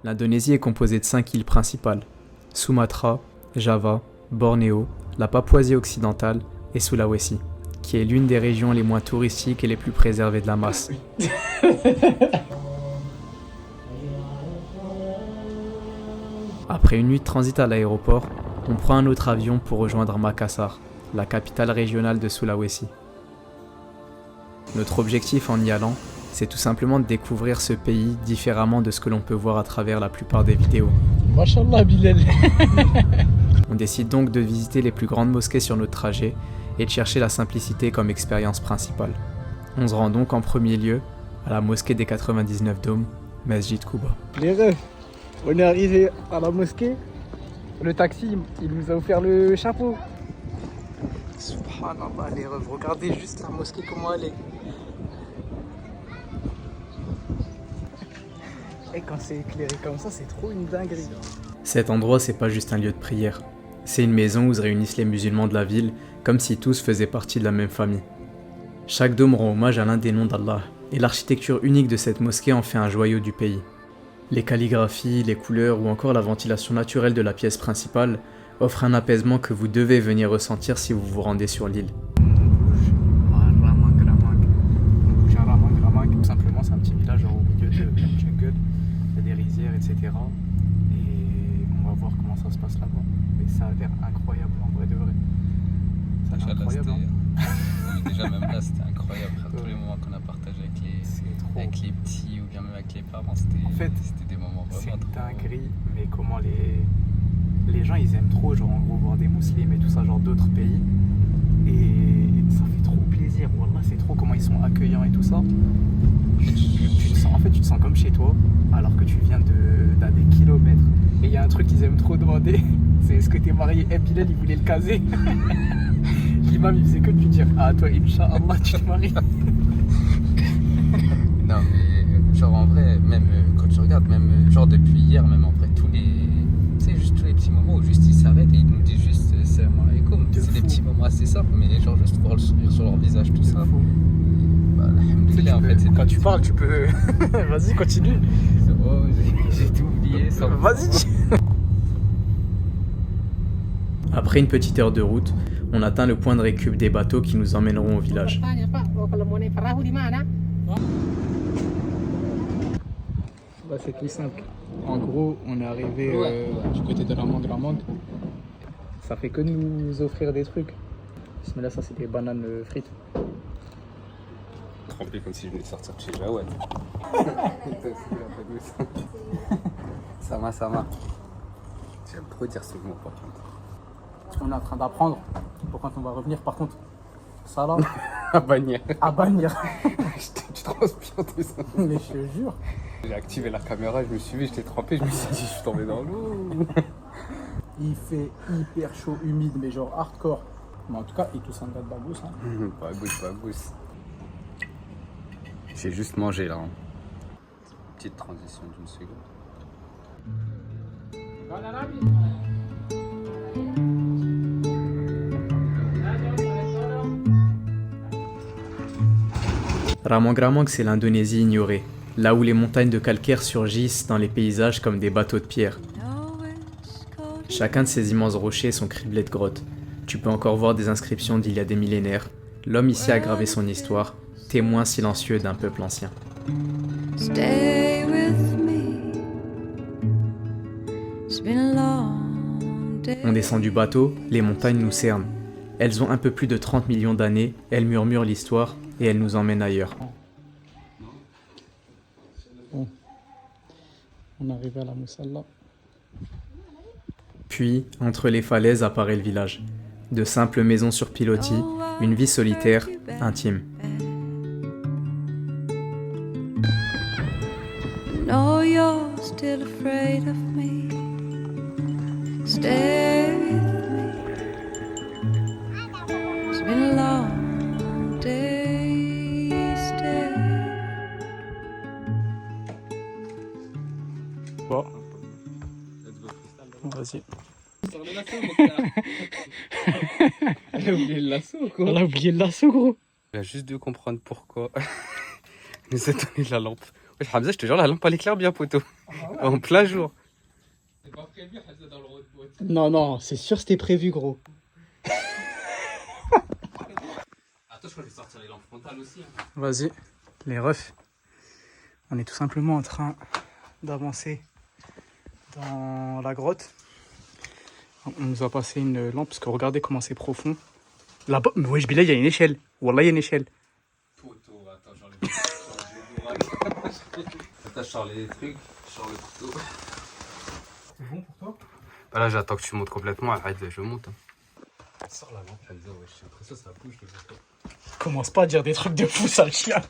L'Indonésie est composée de 5 îles principales, Sumatra, Java, Bornéo, la Papouasie occidentale et Sulawesi, qui est l'une des régions les moins touristiques et les plus préservées de la masse. Après une nuit de transit à l'aéroport, on prend un autre avion pour rejoindre Makassar, la capitale régionale de Sulawesi. Notre objectif en y allant, c'est tout simplement de découvrir ce pays différemment de ce que l'on peut voir à travers la plupart des vidéos. Mashallah Bilal. On décide donc de visiter les plus grandes mosquées sur notre trajet et de chercher la simplicité comme expérience principale. On se rend donc en premier lieu à la mosquée des 99 dômes, Masjid Quba. Les refs, on est arrivé à la mosquée. Le taxi, il nous a offert le chapeau. Subhanallah, les refs, regardez juste la mosquée comment elle est. Et quand c'est éclairé comme ça, c'est trop une dinguerie. Cet endroit, c'est pas juste un lieu de prière. C'est une maison où se réunissent les musulmans de la ville, comme si tous faisaient partie de la même famille. Chaque dôme rend hommage à l'un des noms d'Allah, et l'architecture unique de cette mosquée en fait un joyau du pays. Les calligraphies, les couleurs ou encore la ventilation naturelle de la pièce principale offrent un apaisement que vous devez venir ressentir si vous vous rendez sur l'île. Tout simplement, c'est un petit village au milieu de jungle, il y a des rizières, etc. Et on va voir comment ça se passe là-bas. Mais ça a l'air incroyable en vrai de vrai. Ça a l'air incroyable. Déjà même là c'était incroyable, tous les moments qu'on a partagés avec les petits ou bien même avec les parents, c'était des moments c'est vraiment une dinguerie, mais comment les gens ils aiment trop genre en gros voir des musulmans et tout ça, genre d'autres pays, et ça fait trop plaisir. Wallah, c'est trop comment ils sont accueillants et tout ça. Tu te sens comme chez toi alors que tu viens d'à des kilomètres. Et il y a un truc qu'ils aiment trop demander, c'est est-ce que t'es marié? Bilal il voulait le caser. L'imam il faisait que de lui dire ah toi Inch'Allah tu te maries. Non mais genre en vrai, même quand tu regardes, même genre depuis hier, même en vrai tous les petits moments où juste ils s'arrêtent et ils nous disent juste salam alaikum. C'est des petits moments assez simples mais genre juste voir le sourire sur leur visage, tout ça. Bah, alhamdoulilah, en fait, quand tu parles tu peux... Vas-y continue. Oh, j'ai tout oublié. Vas-y. Après une petite heure de route, on atteint le point de récup des bateaux qui nous emmèneront au village. Bah, c'est tout simple. En gros, on est arrivé du côté de la mangue. Ça fait que nous offrir des trucs. Mais là, ça c'est des bananes frites. Trempé comme si je venais de sortir de chez Jawad. Ça m'a. J'aime trop dire ce mot par contre. Ce qu'on est en train d'apprendre pour quand on va revenir, par contre, ça là. À bannir. À bannir. Tu transpires tout ça. Mais je te jure. J'ai activé la caméra, je me suis vu, j'étais trempé, je me suis dit, je suis tombé dans l'eau. Il fait hyper chaud, humide, mais genre hardcore. Mais en tout cas, il tousse un gars de bagousse. Hein. Bagousse. J'ai juste mangé là. Hein. Petite transition d'une seconde. Ramang-Ramang, c'est l'Indonésie ignorée, là où les montagnes de calcaire surgissent dans les paysages comme des bateaux de pierre. Chacun de ces immenses rochers sont criblés de grottes. Tu peux encore voir des inscriptions d'il y a des millénaires. L'homme ici a gravé son histoire, témoin silencieux d'un peuple ancien. Stay with me. It's been a long day. On descend du bateau, les montagnes nous cernent. Elles ont un peu plus de 30 millions d'années, elles murmurent l'histoire et elles nous emmènent ailleurs. Bon. On est arrivé à la Moussalla. Puis, entre les falaises apparaît le village. De simples maisons sur pilotis, une vie solitaire, intime. No, you're still afraid of me. Stay with me. It's been a long day. Stay. Bon. Vas-y. Elle a oublié le lasso ou quoi? On a oublié le lasso, gros. Il a juste dû comprendre pourquoi. Il nous a donné la lampe. Wesh, Hamza, je te jure, la lampe elle éclaire bien, poteau. En plein jour. C'est pas prévu, Hamza, dans le road boat. Non, non, c'est sûr c'était prévu, gros. Attends, je crois que je vais sortir les lampes frontales aussi. Hein. Vas-y, les refs. On est tout simplement en train d'avancer dans la grotte. On nous a passé une lampe parce que regardez comment c'est profond. Là-bas, mais wesh, Bilal, il y a une échelle. Wallah, il y a une échelle. Poteau, attends, genre les Attends, je sors les trucs, je sors le couteau. C'est bon pour toi? Bah là, j'attends que tu montes complètement. Arrête, je monte. Sors la lampe, Hamza, wesh, j'ai l'impression que ça bouge de l'autre. Commence pas à dire des trucs de fou, sale chien.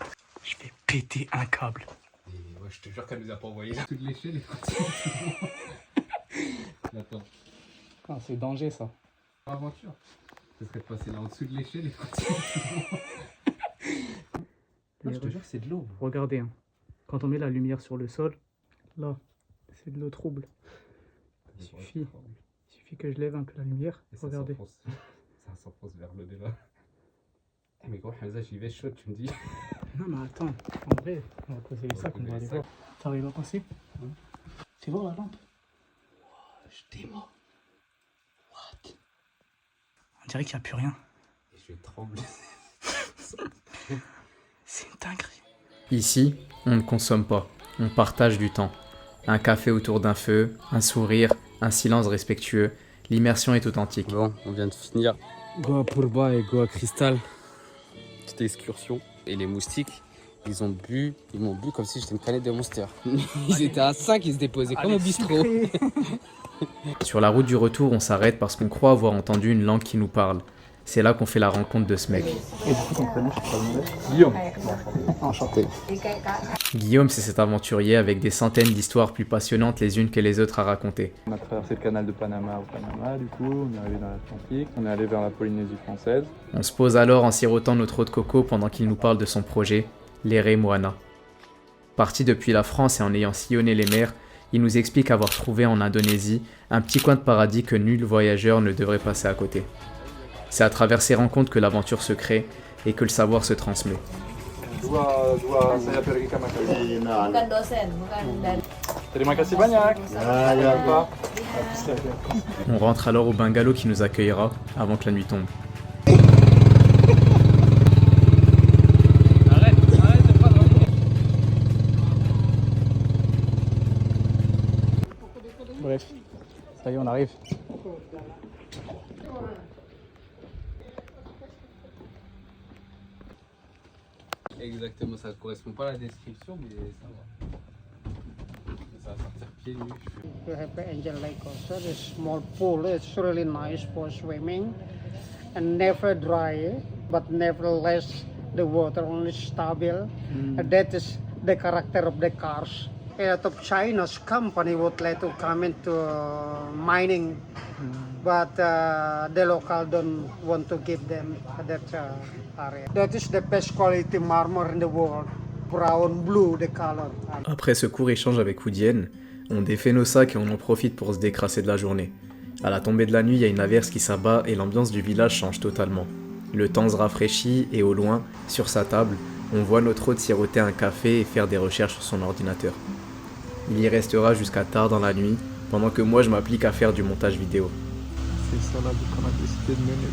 Je vais péter un câble. Et ouais, je te jure qu'elle nous a pas envoyé là. Toute l'échelle est partie. Attends. Ah, c'est danger ça. Aventure. Ce serait de passer là en dessous de l'échelle et partir. Je te jure que c'est de l'eau. Regardez, hein. Quand on met la lumière sur le sol, là, c'est de l'eau trouble. Il suffit que je lève un peu la lumière. Et Regardez. Ça s'enfonce vers le delà. Eh mais gros, Hamza, j'y vais chaud, tu me dis. Non mais attends, en vrai, on va poser les sacs, on va aller voir. T'arrives à passer? Fais voir la lampe. Je démons. What? On dirait qu'il n'y a plus rien. Et je vais trembler. C'est une dinguerie. Ici, on ne consomme pas, on partage du temps. Un café autour d'un feu, un sourire, un silence respectueux, l'immersion est authentique. Bon, on vient de finir. Goa Purba et Goa Crystal. Petite excursion. Et les moustiques, ils m'ont bu comme si j'étais une canette de Monster. Ils étaient à 5, ils se déposaient comme au bistrot. Sur la route du retour, on s'arrête parce qu'on croit avoir entendu une langue qui nous parle. C'est là qu'on fait la rencontre de ce mec. Et du coup, ton prénom, je sais pas le nom. Guillaume. Enchanté. Guillaume, c'est cet aventurier avec des centaines d'histoires plus passionnantes les unes que les autres à raconter. On a traversé le canal de Panama au Panama, du coup, on est arrivé dans l'Atlantique, on est allé vers la Polynésie française. On se pose alors en sirotant notre eau de coco pendant qu'il nous parle de son projet, l'Ere Moana. Parti depuis la France et en ayant sillonné les mers, il nous explique avoir trouvé en Indonésie un petit coin de paradis que nul voyageur ne devrait passer à côté. C'est à travers ces rencontres que l'aventure se crée et que le savoir se transmet. Terima kasih banyak. On rentre alors au bungalow qui nous accueillera avant que la nuit tombe. Bref, ça y est, on arrive. Exactement, ça ne correspond pas à la description, mais ça va. Ça va sortir pieds nus. We have the Angel Lake also, the small pool. It's really nice for swimming and never dry, but nevertheless the water only stable. And that is the character of the cars. A lot of China's company would like to come into mining, but the local don't want to give them that area. That is the best quality marmor in the world. Brown, blue, the color. Après ce court échange avec Oudienne, on défait nos sacs et on en profite pour se décrasser de la journée. À la tombée de la nuit, il y a une averse qui s'abat et l'ambiance du village change totalement. Le temps se rafraîchit et au loin, sur sa table, on voit notre hôte siroter un café et faire des recherches sur son ordinateur. Il y restera jusqu'à tard dans la nuit, pendant que moi je m'applique à faire du montage vidéo. C'est ça la vie qu'on a décidé de mener.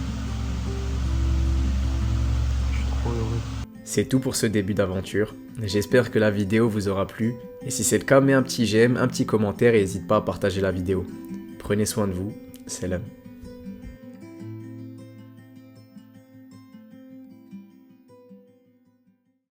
Je suis trop heureux. C'est tout pour ce début d'aventure. J'espère que la vidéo vous aura plu. Et si c'est le cas, mets un petit j'aime, un petit commentaire et n'hésite pas à partager la vidéo. Prenez soin de vous. Salam.